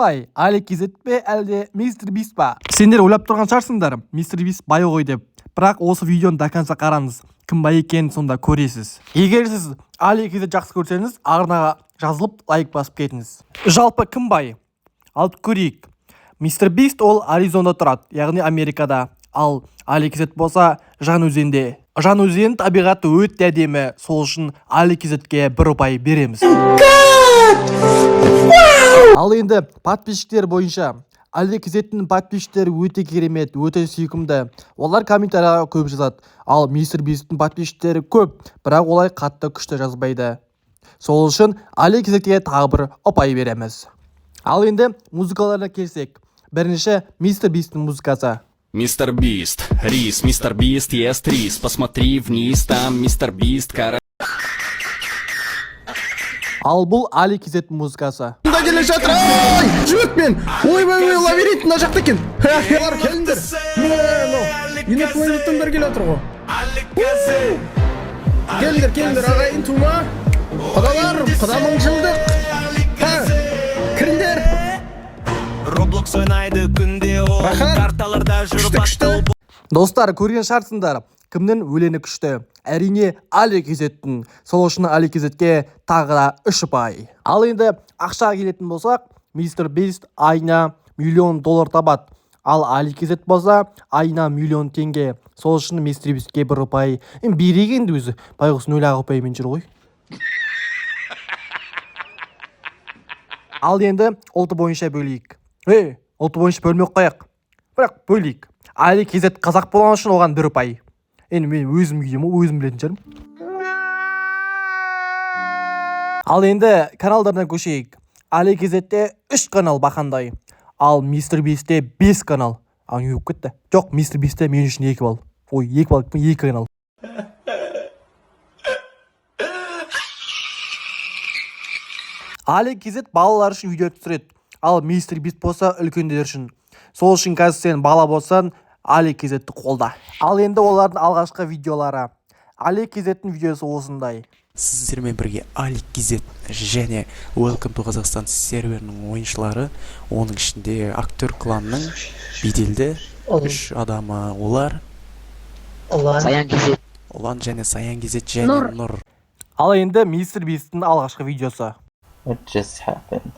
бай? Али Кезет пе, әлде Мистер Бист па? Сендер ойлап тұрған шығарсыңдар, Мистер Бист бай ғой деп. Бірақ осы видеоны до конца қараңыз. Кім бай екенін сонда көресіз. Егер сіз Али Кезет жақсы көрсеңіз, арнаға жазылып лайк басып кетіңіз. Жалпы кім бай? Алып көрейік. Мистер Бист ол Аризонда тұрады, яғни Америкада. Ал Али Кезет болса Жаңаөзенде. Жаңаөзен табиғаты өте әдемі, сол үшін Али Кезетке 1 ұпай береміз. Ал енді подписчиктер бойынша Али Кезеттің подписчиктері өте керемет, өте сүйкімді. Олар комментарияға көп жазады. Ал Мистер Бисттің подписчиктері көп, бірақ олай қатты күшті жазбайды. Сол үшін Али Кезетке тағы 1 ұпай береміз. Ал енді музыкаларына келсек. Бірінші Мистер Бисттің музыкасы. Мистер Бист, рис, Мистер Бист ест рис. Посмотри вниз, там Мистер Бист Ал бұл Али Кезеттің музыкасы. Мында келе жатыр, ой, жүк мен. Ой, лабиринт мына жақта екен. Олар келіңдер. Енді планеттен келе жатыр ғой. Келіңдер, ағайын тума. Құдалар, құда мың жылдық. Кіріңдер. Roblox ойнайды күнде ол карталарда жүріп аттыл. Достар, көрген шығарсыңдар, кімнің өлеңі күшті? Әрине Али Кезеттің. Сол үшін Али Кезетке тағы да 3 ұпай. Ал енді ақшаға келетін болсақ, Мистер Бист айына $1 миллион табады. Ал Али Кезет болса айына $1 миллион теңге. Сол үшін Мистер Бистке 1 ұпай. Берек енді өзі. Байғұс 0 ұпаймен жүр ғой. Ал енді ұлты бойынша бөлейік. Ұлты бойынша бөлмек қояқ. Бірақ бөлейік. Али Кезет қазақ болған үшін оған 1 ұпай. Енді мен өзім білетін жерім. Ал енді каналдарына көшейік. Али Кезетте 3 канал бақандай. Ал Мистер Бистте 5 канал. Не өп кетті? Жоқ, Мистер Бистте мен үшін 2 бал. 2 бал, 2 канал. Али Кезет балалар үшін видео түсіреді. Ал Мистер Бист болса үлкендер үшін. Сол үшін қазір сен бала болсан, Али Кезетті қолда. Ал енді олардың алғашқы видеолары. Али Кезеттің видеосы осындай. Сіздермен бірге Али Кезет және Welcome to Қазақстан серверінің ойыншылары, оның ішінде актер кланның беделді 3 адамы. Олар Саян Кезет, Ұлан және Саян Кезет және Нұр. Ал енді Мистер Бисттің алғашқы видеосы. What just happened?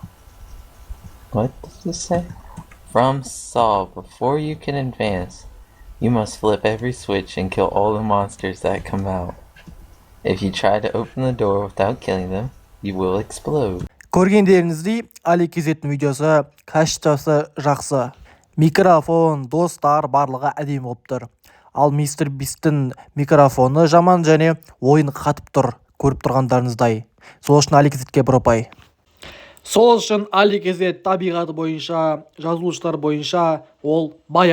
What did you say? From Saw, before you can advance, you must flip every switch and kill all the monsters that come out. If you try to open the door without killing them, you will explode. Көргендеріңіздей, Али Кезеттің видеосы качествосы жақсы. Микрофон, достар барлығы әдемі болып тұр. Ал Мистер Бисттің микрофоны жаман және ойын қатып тұр, көріп тұрғандарыңыздай. Сол үшін Али Кезетке 1 ұпай. Сол үшін Али Кезет табиғаты бойынша, жазылушылар бойынша ол бай.